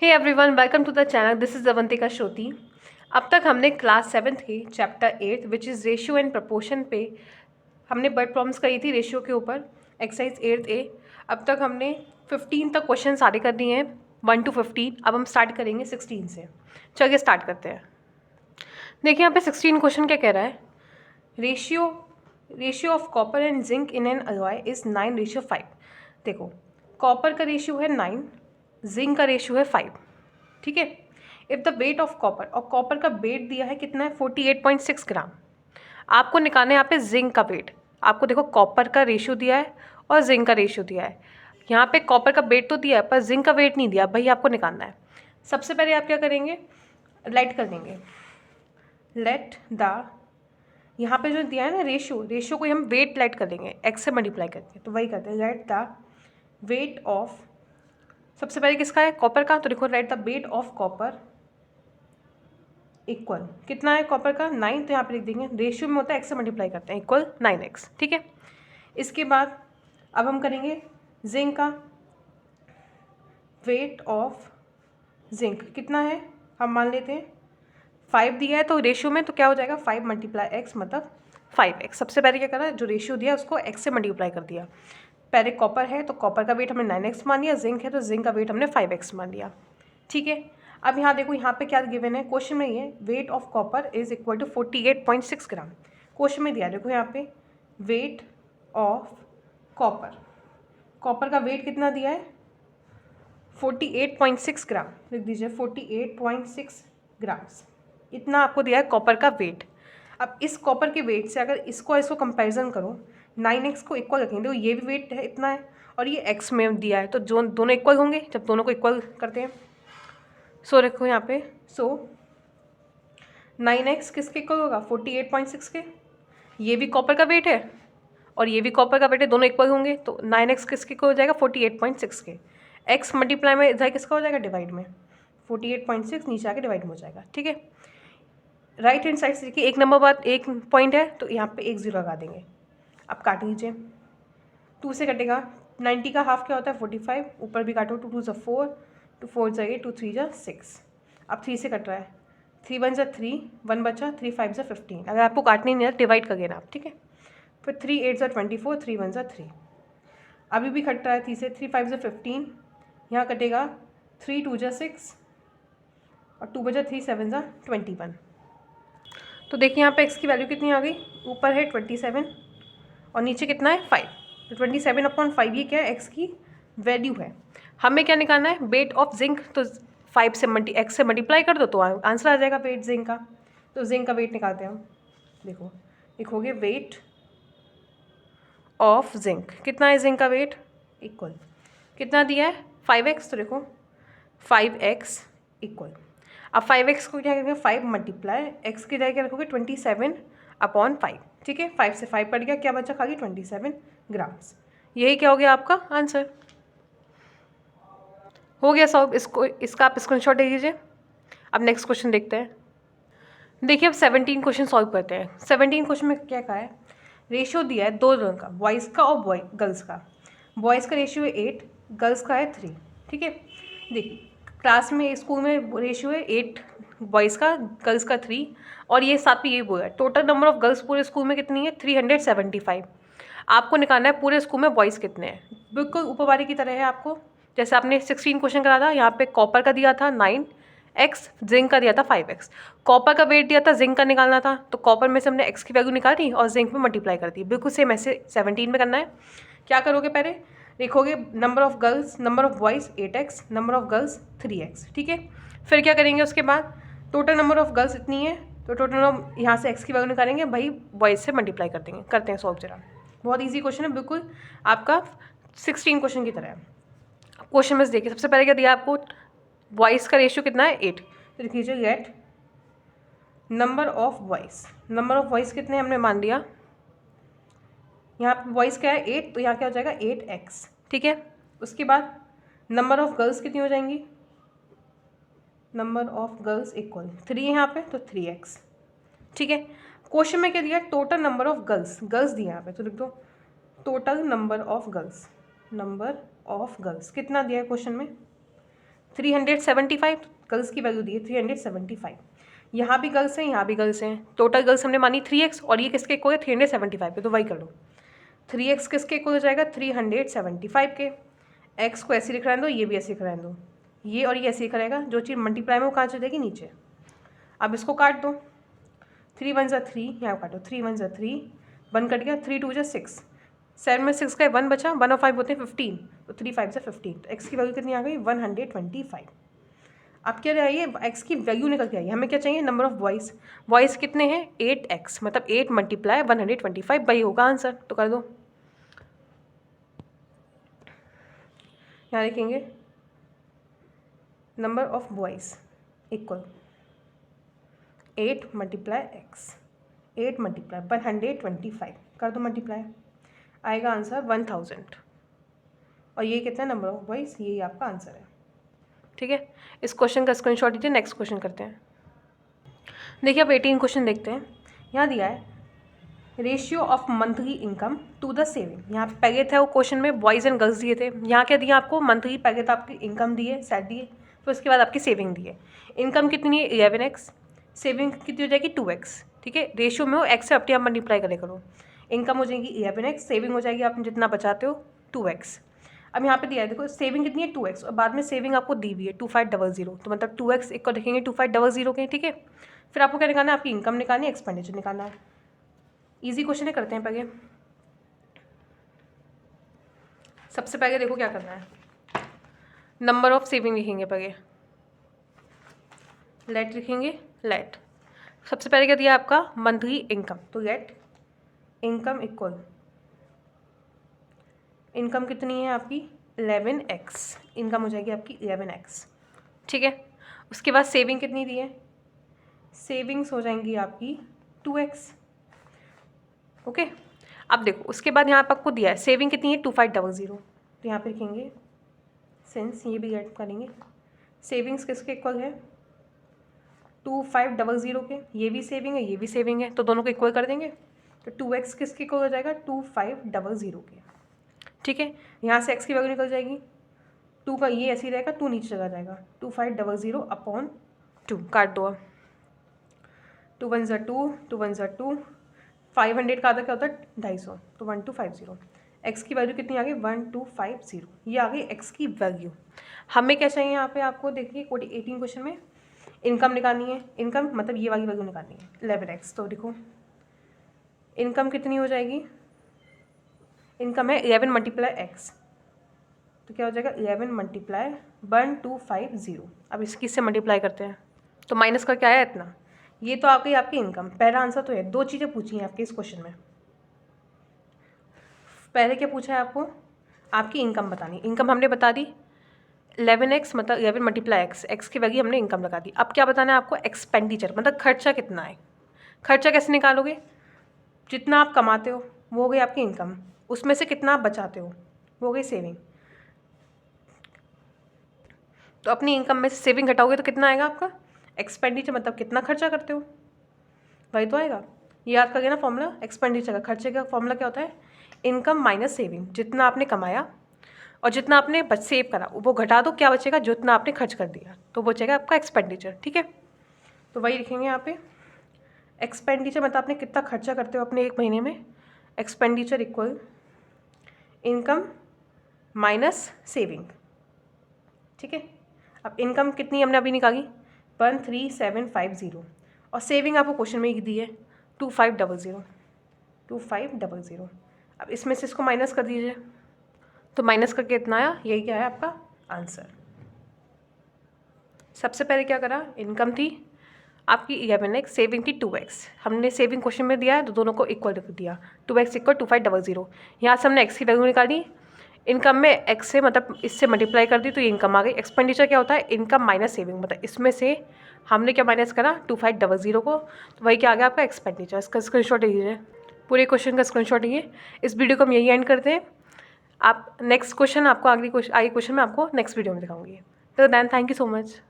Hey everyone, welcome to the channel. This is Avantika Shruti. अब तक हमने क्लास 7th के chapter 8 which is ratio and proportion पे हमने बर्ड प्रॉब्लम्स करी थी रेशियो के ऊपर, एक्सरसाइज 8th ए। अब तक हमने 15 तक क्वेश्चन सारे कर दिए हैं, 1 to 15। अब हम स्टार्ट करेंगे 16 से। चलिए स्टार्ट करते हैं। देखिए यहाँ पे 16 क्वेश्चन क्या कह रहा है। Ratio of copper and zinc in an alloy is 9:5। देखो, कॉपर का रेशियो है 9, जिंक का रेशियो है 5। ठीक है। If the wait of copper, और कॉपर का वेट दिया है कितना है 48.6 ग्राम। आपको निकालना है यहाँ पे जिंक का वेट। आपको देखो कॉपर का रेशियो दिया है और जिंक का रेशियो दिया है। यहाँ पे कॉपर का वेट तो दिया है पर जिंक का वेट नहीं दिया, भाई आपको निकालना है। सबसे पहले आप क्या करेंगे, लेट कर देंगे। लेट द, यहाँ पे जो दिया है ना रेशियो को हम वेट लेट कर देंगे एक्स से मल्टीप्लाई करके, तो वही करते हैं। लेट द वेट ऑफ, सबसे पहले किसका है, कॉपर का, तो देखो let the wait of copper equal, कितना है कॉपर का 9, तो यहाँ पे लिख देंगे रेशियो में होता है एक्स से मल्टीप्लाई करते हैं, इक्वल 9x। ठीक है। इसके बाद अब हम करेंगे जिंक का वेट ऑफ जिंक कितना है, हम मान लेते हैं 5 दिया है तो रेशियो में, तो क्या हो जाएगा 5 × x मतलब 5x। सबसे पहले क्या करा, जो रेशियो दिया उसको x से मल्टीप्लाई कर दिया। पहले कॉपर है तो कॉपर का वेट हमने 9x मान लिया, जिंक है तो जिंक का वेट हमने 5x मान लिया। ठीक है। अब यहाँ देखो, यहाँ पे क्या गिवन है क्वेश्चन में, ये weight of copper is equal to 48.6 gram. Question में दिया, देखो यहाँ पे वेट ऑफ कॉपर, कॉपर का वेट कितना दिया है 48.6 ग्राम, लिख दीजिए 48.6 ग्राम्स, इतना आपको दिया है कॉपर का वेट। अब इस कॉपर के वेट से अगर इसको कंपैरिजन करो, 9x को इक्वल रखेंगे, देखो ये भी वेट है इतना है और ये x में दिया है, तो जो दोनों इक्वल होंगे, जब दोनों को इक्वल करते हैं, सो रखो यहाँ पे, सो 9x किसके इक्वल होगा 48.6 के, ये भी कॉपर का वेट है और ये भी कॉपर का वेट है, दोनों इक्वल होंगे, तो 9x किसके इक्वल हो जाएगा 48.6 के। x मल्टीप्लाई में इधर किसका हो जाएगा डिवाइड में, 48.6 नीचे आके डिवाइड में हो जाएगा। ठीक है। राइट हैंड साइड से देखिए, एक नंबर बाद एक पॉइंट है तो यहाँ पे एक 0 लगा देंगे। अब काट लीजिए, 2 से कटेगा, 90 का हाफ क्या होता है 45, ऊपर भी काटो, 2 2 4, 2 4 8, 2 3 6। अब 3 से कट रहा है, 3 1 3, 1 बचा, 3 5 15। अगर आपको काटने नहीं है डिवाइड कर देना आप। ठीक है। फिर 3 8 24, 3 1 3। अभी भी कट रहा है 3 से, 3 5 15, यहाँ कटेगा 3 2 6 और 2 बचा, 3 7 21। तो देखिए यहाँ पे x की वैल्यू कितनी आ गई, ऊपर है 27 और नीचे कितना है 5, तो 27/5 ये क्या है x की वैल्यू है। हमें क्या निकालना है, वेट ऑफ जिंक, तो 5 से x से मल्टीप्लाई कर दो तो आंसर आ जाएगा वेट जिंक का। तो जिंक का वेट निकालते हैं हम, देखो लिखोगे वेट ऑफ जिंक, कितना है जिंक का वेट, इक्वल कितना दिया है 5x, तो देखो 5x इक्वल, अब 5x को क्या करेंगे 5 मल्टीप्लाई x की जगह क्या रखोगे 27/5। ठीक है। 5 से 5 कट गया, क्या बचा खाली 27 ग्राम्स। यही क्या हो गया आपका आंसर, हो गया सॉल्व। इसका आप स्क्रीनशॉट ले लीजिए। अब नेक्स्ट क्वेश्चन देखते हैं। देखिए अब 17 क्वेश्चन सॉल्व करते हैं। 17 क्वेश्चन में क्या कहा है, रेशियो दिया है दो लोगों का, बॉयज़ का और गर्ल्स का। बॉयज़ का रेशियो है 8, गर्ल्स का है 3। ठीक है। देखिए क्लास में, स्कूल में रेशियो है 8 बॉयज़ का, गर्ल्स का 3, और ये साथ में ये बोला है टोटल नंबर ऑफ गर्ल्स पूरे स्कूल में कितनी है 375। आपको निकालना है पूरे स्कूल में बॉयज़ कितने हैं, बिल्कुल ऊपर वाले की तरह है। आपको जैसे आपने 16 क्वेश्चन करा था, यहाँ पे कॉपर का दिया था 9x, जिंक का दिया था 5x। कॉपर का वेट दिया था, जिंक का निकालना था, तो कॉपर में से हमने x की वैल्यू निकाली और जिंक में मल्टीप्लाई कर दी। बिल्कुल सेम ऐसे 17 में करना है। क्या करोगे, पहले लिखोगे number of girls, number of boys 8x, number of girls 3x। ठीक है। फिर क्या करेंगे, उसके बाद टोटल नंबर ऑफ गर्ल्स इतनी है, तो टोटल यहाँ से x की वैल्यू निकालेंगे, भाई बॉयज़ से मल्टीप्लाई कर देंगे। करते हैं सॉल्व जरा, बहुत ईजी क्वेश्चन है, बिल्कुल आपका 16 क्वेश्चन की तरह है। क्वेश्चन में देखिए, सबसे पहले क्या दिया आपको, बॉयज़ का रेशियो कितना है 8, तो लिख लीजिए get number of boys. Number of boys कितने हमने मान लिया, यहाँ पे बॉयज़ क्या है 8, तो यहाँ क्या हो जाएगा 8x। ठीक है। उसके बाद नंबर ऑफ गर्ल्स कितनी हो जाएंगी, नंबर ऑफ गर्ल्स इक्वल 3 है यहाँ पे, तो 3x। ठीक है। क्वेश्चन में क्या दिया, total number of girls, girls दिया यहाँ पे, तो लिख दो total number of girls. Number of girls कितना दिया है क्वेश्चन में 375 गर्ल्स की वैल्यू दी है 375। यहाँ भी गर्ल्स हैं, यहाँ भी गर्ल्स हैं, टोटल गर्ल्स हमने मानी 3x और ये किसके इक्वल है 375 पे, तो वही कर लो। 3x किसके इक्वल हो जाएगा 375 के। x को ऐसे लिख रहने दो, ये भी ऐसे लिख रहने दो, ये और ये ऐसे लिखा रहेगा, जो चीज़ मल्टीप्लाई में वो कहाँ चल जाएगी नीचे। अब इसको काट दो, 3 1 जा 3, यहाँ काटो 3 1 जा 3, 1 कट गया, 3 2 जा 6, 7 में 6 का 1 बचा, 1 और 5 होते हैं 15, तो 3 5 से 15, तो x की वैल्यू कितनी आ गई 125। अब क्या चाहिए, x की वैल्यू निकल के आई, हमें क्या चाहिए नंबर ऑफ बॉयज़। बॉयज़ कितने हैं 8x, मतलब 8 मल्टीप्लाई 125 वही होगा आंसर, तो कर दो। यहाँ लिखेंगे number of boys equal 8 multiply x, 8 multiply 125, कर दो मल्टीप्लाई, आएगा आंसर 1000। और ये कितना नंबर ऑफ बॉयज़, यही आपका आंसर है। ठीक है, इस क्वेश्चन का स्क्रीनशॉट लीजिए, नेक्स्ट क्वेश्चन करते हैं। देखिए अब 18 क्वेश्चन देखते हैं। यहाँ दिया है ratio of monthly income to the saving. यहाँ पहले था वो क्वेश्चन में बॉयज़ एंड गर्ल्स दिए थे, यहाँ क्या दिया आपको मंथली, पहले तो आपकी इनकम दी है सेट दी है, फिर उसके बाद आपकी सेविंग दी है। इनकम कितनी है 11x, सेविंग कितनी हो जाएगी 2x। ठीक है, रेशियो में हो x से अपने आप मल्टीप्लाई करे करो, इनकम हो जाएगी 11x, सेविंग हो जाएगी आप जितना बचाते हो 2x। अब यहाँ पे दिया है देखो सेविंग कितनी है 2x और बाद में सेविंग आपको दी हुई है 2500, तो मतलब 2x एक को देखेंगे 2500 के। ठीक है, फिर आपको क्या निकालना है, आपकी इनकम निकालनी है, एक्सपेंडिचर निकालना है। इजी क्वेश्चन है, करते हैं पहले। सबसे पहले देखो क्या करना है, नंबर ऑफ सेविंग लिखेंगे पहले, लेट लिखेंगे, लेट सबसे पहले क्या दिया आपका मंथली इनकम, तो लेट इनकम इक्वल, इनकम कितनी है आपकी 11x, इनकम हो जाएगी आपकी 11x। ठीक है, उसके बाद सेविंग कितनी दी है, सेविंग्स हो जाएंगी आपकी 2x। ओके, अब देखो उसके बाद यहाँ पर आपको दिया है सेविंग कितनी है 2500, तो यहाँ पे लिखेंगे सिंस, ये भी ऐड करेंगे, सेविंग्स किसके इक्वल है 2500 के, ये भी सेविंग है ये भी सेविंग है, तो दोनों को इक्वल कर देंगे, तो 2x किसके इक्वल हो जाएगा 2500 के। ठीक है, यहाँ से x की वैल्यू निकल जाएगी, 2 का ये ऐसे ही रहेगा, 2 नीचे चला जाएगा, 2500 अपॉन 2, काट दो। 2 1 जा 2, 2 1 जा 2, 500 का आधा क्या होता है 250, तो 1250। x की वैल्यू कितनी आ गई 1250, ये आ गई x की वैल्यू। हमें क्या चाहिए यहाँ पे आपको देखिए 18 क्वेश्चन में इनकम निकालनी है, इनकम मतलब ये वाली वैल्यू निकालनी है 11x, तो देखो इनकम कितनी हो जाएगी, इनकम है 11 मल्टीप्लाई x, तो क्या हो जाएगा 11 मल्टीप्लाई 1250। अब इसकी से मल्टीप्लाई करते हैं, तो माइनस का क्या आया इतना, ये तो आ गई आपकी इनकम। पहला आंसर तो है, दो चीज़ें पूछी हैं आपके इस क्वेश्चन में। पहले क्या पूछा है आपको, आपकी इनकम बतानी, इनकम हमने बता दी 11x मतलब 11 मल्टीप्लाई x की वैल्यू हमने इनकम लगा दी। अब क्या बताना है आपको एक्सपेंडिचर, मतलब खर्चा कितना है। खर्चा कैसे निकालोगे, जितना आप कमाते हो वो हो गई आपकी इनकम, उसमें से कितना आप बचाते हो वो हो गई सेविंग, तो अपनी इनकम में से सेविंग घटाओगे तो कितना आएगा आपका एक्सपेंडिचर, मतलब कितना खर्चा करते हो वही तो आएगा। याद करिए ना फॉर्मूला एक्सपेंडिचर का, खर्चे का फॉर्मूला क्या होता है इनकम माइनस सेविंग, जितना आपने कमाया और जितना आपने सेव करा वो घटा दो, क्या बचेगा जितना आपने खर्च कर दिया, तो बचेगा आपका एक्सपेंडिचर। ठीक है, तो वही लिखेंगे यहाँ पे एक्सपेंडिचर मतलब आपने कितना खर्चा करते हो अपने एक महीने में, expenditure equal income minus saving. ठीक है, अब इनकम कितनी हमने अभी निकाली 13750 और सेविंग आपको क्वेश्चन में ही दी है 2500। अब इसमें से इसको माइनस कर दीजिए, तो माइनस करके इतना आया, यही क्या है आपका आंसर। सबसे पहले क्या करा, इनकम थी आपकी 11x, सेविंग थी 2x, हमने सेविंग क्वेश्चन में दिया है तो दोनों को इक्वल रख दिया, 2x इक्वल 2500। यहाँ से हमने x की वैल्यू निकाली, इनकम में x से मतलब इससे मल्टीप्लाई कर दी तो ये इनकम आ गई। एक्सपेंडिचर क्या होता है इनकम माइनस सेविंग, मतलब इसमें से हमने क्या माइनस करा 2500 को, तो वही क्या आ गया आपका एक्सपेंडिचर। इसका स्क्रीनशॉट लीजिए, पूरे क्वेश्चन का स्क्रीनशॉट लीजिए। इस वीडियो को हम यही एंड करते हैं। आप नेक्स्ट क्वेश्चन आपको आगे क्वेश्चन में आपको नेक्स्ट वीडियो में दिखाऊंगी। तो then thank you so much.